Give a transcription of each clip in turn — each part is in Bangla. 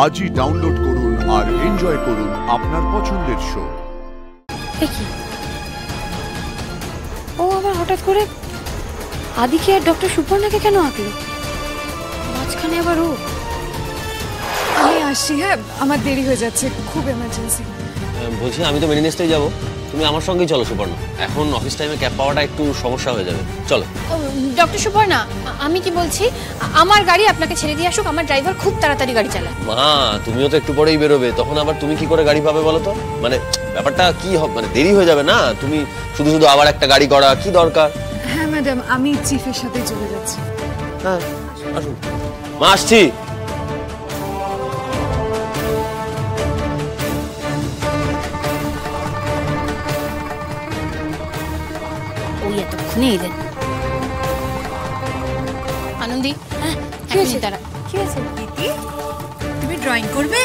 আজই ডাউনলোড করুন আর এনজয় করুন আপনার পছন্দের শো। ও আবার হঠাৎ করে আদিকে আর ডক্টর সুপর্ণাকে কেন আঁকলো? মাঝখানে আবার ও। আমি আসছি, হ্যাঁ আমার দেরি হয়ে যাচ্ছে, খুব এমার্জেন্সি। বলছি আমি তো মেরিনেসটাই যাবো, তুমি আমার সঙ্গেই চলো সুপর্ণা। এখন অফিস টাইমে ক্যাব পাওয়াটা একটু সমস্যা হয়ে যাবে, চলো। ডক্টর সুপর্ণা, আমি কি বলছি, আমার গাড়ি আপনাকে ছেড়ে দিয়ে আসুক, আমার ড্রাইভার খুব তাড়াতাড়ি গাড়ি চালায়। মা তুমিও তো একটু পরেই বেরোবে, তখন আবার তুমি কি করে গাড়ি পাবে বলো তো? মানে ব্যাপারটা কি হবে, মানে দেরি হয়ে যাবে না? তুমি শুধু শুধু আবার একটা গাড়ি করা কি দরকার? হ্যাঁ ম্যাডাম, আমি চিফের সাথে চলে যাচ্ছি। হ্যাঁ আসুন মা, আসছি। ওই এতক্ষণে এলেন। আনন্দি, হ্যাঁ কি হয়েছে? তারা কি হয়েছে? দিদি, তুমি ড্রয়িং করবে?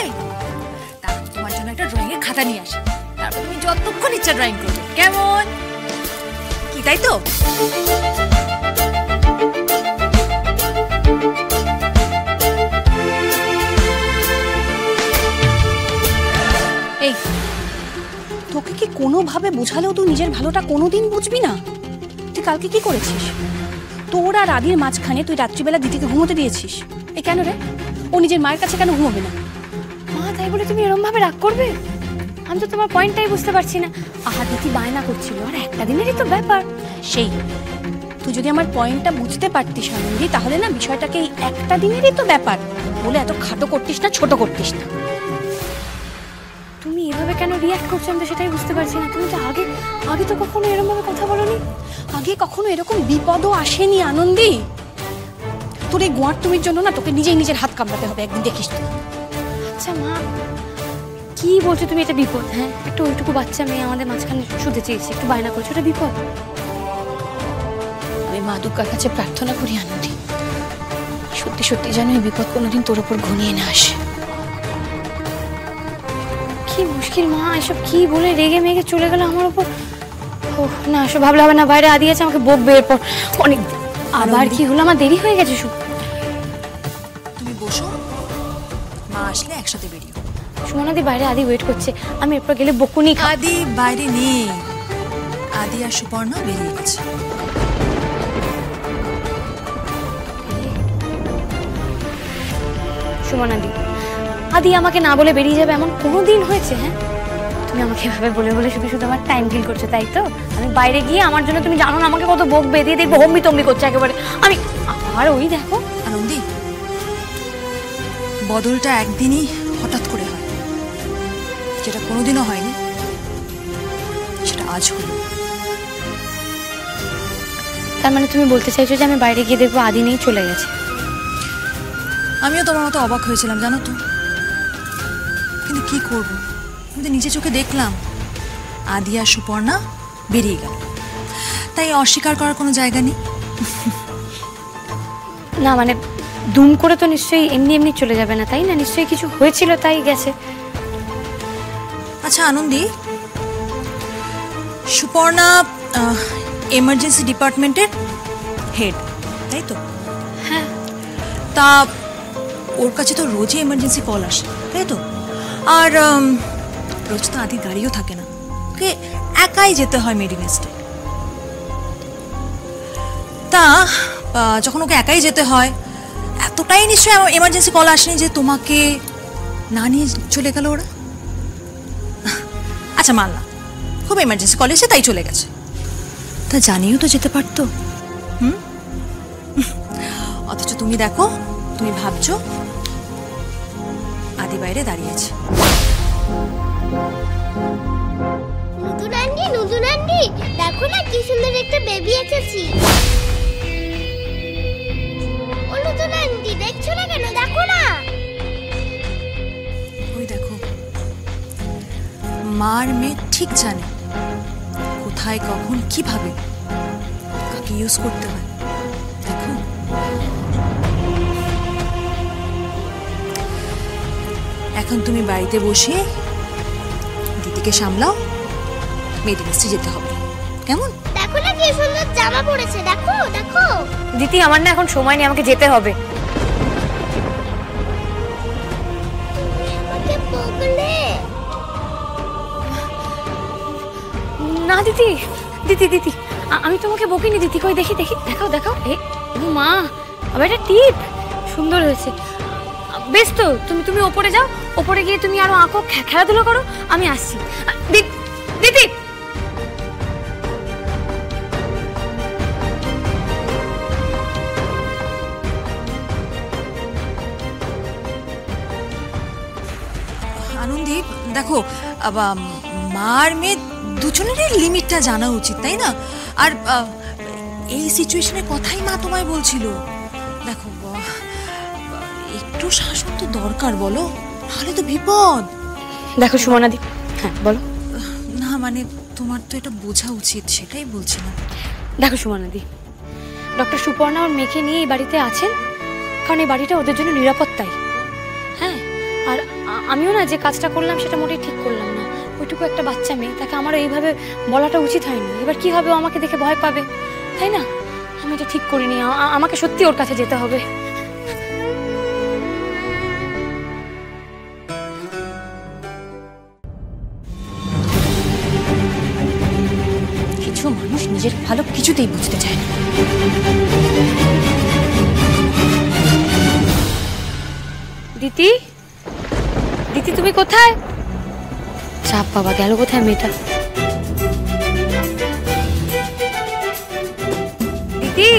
তারপর তোমার জন্য একটা ড্রয়িং এর খাতা নিয়ে আসি, তারপর তুমি যতক্ষণ ইচ্ছা ড্রয়িং করবে, কেমন? কি তাই তো? এই তোকে কি কোনোভাবে বোঝালেও তুই নিজের ভালোটা কোনোদিন বুঝবি না? তুই কালকে কি করেছিস? তোর আর আদির মাঝখানে তুই রাত্রিবেলা দিদিকে ঘুমোতে দিয়েছিস। এ কেন রে? ও নিজের মায়ের কাছে কেন ঘুমোবে না? মা তাই বলে তুমি এরকম ভাবে রাগ করবে? আমি তো তোমার পয়েন্টটাই বুঝতে পারছি না। আহা দিদি বায়না করছিল, আর একটা দিনেরই তো ব্যাপার। সেই তুই যদি আমার পয়েন্টটা বুঝতে পারতিস আনন্দি, তাহলে না বিষয়টাকে একটা দিনেরই তো ব্যাপার বলে এত খাটো করতিস না, ছোট করতিস না। তুমি এভাবে কেন রিঅ্যাক্ট করছো আমি তো সেটাই বুঝতে পারছি না। তুমি তো আগে তো কখনো এরকম ভাবে কথা বলোনি, আগে কখনো এরকম বিপদও আসেনি আনন্দি। তোর এই গোয়ার তুমির জন্য না তোকে নিজেই নিজের হাত কামড়াতে হবে, একদিন দেখিস তুই। আচ্ছা মা কি বলছো তুমি? এটা বিপদ? হ্যাঁ একটা ওইটুকু বাচ্চা মেয়ে আমাদের মাঝখানে শুতে চেয়েছে, একটু বায়না করছো, এটা বিপদ? আমি মা দুর্গার কাছে প্রার্থনা করি আনন্দি, সত্যি সত্যি যেন এই বিপদ কোনোদিন তোর উপর ঘনিয়ে না আসে। কি মুশকিল মা, এসব কি বলে রেগে মেগে চলে গেল আমার উপর। ও না, এসব ভাবলে হবে না, বাইরে আদি আছে, আমাকে বকবে এরপর অনেক। আবার কি হলো? আমার দেরি হয়ে গেছে। তুমি বসো, মা আসলে একসাথে বেরিও। সুমনাদি বাইরে আদি ওয়েট করছে, আমি এরপর গেলে বকুনি। আদি বাইরে নেই, আদি আর সুপর্ণা বেরিয়ে গেছে। সুমনাদি, আদি আমাকে না বলে বেরিয়ে যাবে এমন কোনো দিন হয়েছে? হ্যাঁ তুমি আমাকে এভাবে বলে বলে শুধু শুধু আমার টাইম কিল করছো, তাই তো? আমি বাইরে গিয়ে আমার জন্য তুমি জানো না আমাকে কত বকবে, দিয়ে দেখবো হম্বি তম্বি করছে একেবারে। আমি আর ওই দেখো আনন্দি, বদলটা একদিনই হঠাৎ করে হয়, যেটা কোনোদিনও হয়নি সেটা আজ হলো। তার মানে তুমি বলতে চাইছো যে আমি বাইরে গিয়ে দেখবো আদি নেই, চলে গেছে? আমিও তোমার মতো অবাক হয়েছিলাম জানো তো, কিন্তু কি করবো, আমি তো নিজে চোখে দেখলাম আদি আর সুপর্ণা বেরিয়ে গেল, তাই অস্বীকার করার কোনো জায়গা নেই। না মানে দুম করে তো নিশ্চয়ই এমনি এমনি চলে যাবে না, তাই না? নিশ্চয়ই কিছু হয়েছিল তাই গেছে। আচ্ছা আনন্দি, সুপর্ণা এমার্জেন্সি ডিপার্টমেন্টের হেড, তাই তো? হ্যাঁ। তা ওর কাছে তো রোজই এমার্জেন্সি কল আসে, তাই তো? আর রোজ তো আদি গাড়িও থাকে না, ওকে একাই যেতে হয় মেডিনেস্টে। তা যখন ওকে একাই যেতে হয়, এতটাই নিশ্চয়ই এমার্জেন্সি কল আসেনি যে তোমাকে না নিয়ে চলে গেল ওরা? আচ্ছা মানলাম খুব এমার্জেন্সি কল এসে তাই চলে গেছে, তা জানিও তো যেতে পারতো। অথচ তুমি দেখো, তুমি ভাবছো আদি বাইরে দাঁড়িয়েছে। নতুন আন্টি দেখো না কি সুন্দর একটা বেবি এসেছি। ও নতুন আন্টি দেখছো না কেন? দেখো না। ওই দেখো, মার মেয়ে ঠিক জানে কোথায় কখন কিভাবে কাকে ইউজ করতে হয়। দেখো এখন তুমি বাড়িতে বসে দিদিকে সামলাও, মেডিকেলে যেতে হবে, কেমন? দেখো না কি সুন্দর জামা পরেছে, দেখো দেখো। দিদি আমার না এখন সময় নেই, আমাকে যেতে হবে। বকলে? না দিদি, দিদি দিদি আমি তোমাকে বকিনি দিদি। কই দেখি দেখি, দেখাও দেখাও। ও মা, আবার এটা টিপ সুন্দর হয়েছে। বেশ তো, তুমি ওপরে যাও, ওপরে গিয়ে তুমি আরো আঁকো, খেলাধুলো করো, আমি আসছি। দিদি আনন্দী, দেখো মার মেয়ে দুজনেরই লিমিটটা জানা উচিত, তাই না? আর এই সিচুয়েশনের কথাই মা তোমায় বলছিল। দেখো একটু শাসন তো দরকার, বলো, তাহলে তো বিপদ। দেখো সুমনা দি, হ্যাঁ বলো। না মানে তোমার তো এটা বোঝা উচিত, সেটাই বলছিলাম। দেখো সুমনা দি, ডক্টর সুপর্ণা ওর মেয়েকে নিয়ে এই বাড়িতে আছেন কারণ এই বাড়িটা ওদের জন্য নিরাপত্তাই। হ্যাঁ, আর আমিও না যে কাজটা করলাম সেটা মোটেই ঠিক করলাম না। ওইটুকু একটা বাচ্চা মেয়ে, তাকে আমারও এইভাবে বলাটা উচিত হয়নি। এবার কি হবে, ও আমাকে দেখে ভয় পাবে, তাই না? আমি এটা ঠিক করিনি, আমাকে সত্যি ওর কাছে যেতে হবে। কিছু মানুষ নিজের ভালো কিছুতেই বুঝতে চায় না। দিদি, দিদি তুমি কোথায়? চাপ বাবা, গেল কোথায় মেয়েটা? দিদি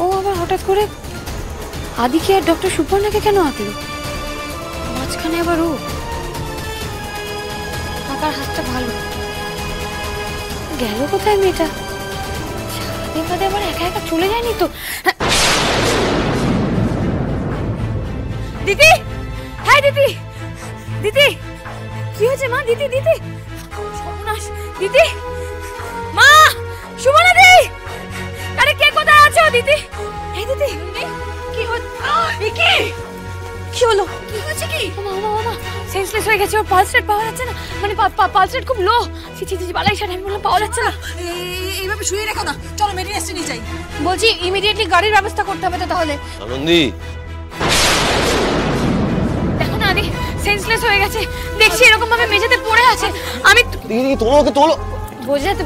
ও আবার হঠাৎ করে আদিকে আর ডক্টর সুপর্ণাকে কেন আঁকলো? মাঝখানে আবার ও। আঁকার হাতটা ভালো, গেল কোথায় মেয়েটা? সারাদিন বাদে আবার একা একা চলে যায়নি তো? দিদি, হ্যাঁ দিদি, দিদি কি হয়েছে মা? দিদি দিদি, সর্বনাশ, দিদি, মা, সুমনা দি, আরে কে কোথায় আছো দিদি? এই দিদি, কি কি হলো? কি হয়েছে? কি মামা সেন্সলেস হয়ে গেছে, ওর পালস রেট পাওয়া যাচ্ছে না, মানে পালস রেট খুব লো। ছি বালাই সাথে আমি বললাম পাওয়া যাচ্ছে না। এইভাবে শুয়ে রেখো না, চলো মেডিকেল নিয়ে যাই। বলছি ইমিডিয়েটলি গাড়ির ব্যবস্থা করতে হবে তো তাহলে। আনন্দী, দেখো না আদি সেন্সলেস হয়ে গেছে, দেখছি এরকম ভাবে মেঝেতে পড়ে আছে। আমি দিদি তোলো, ওকে তোলো। বোঝাতে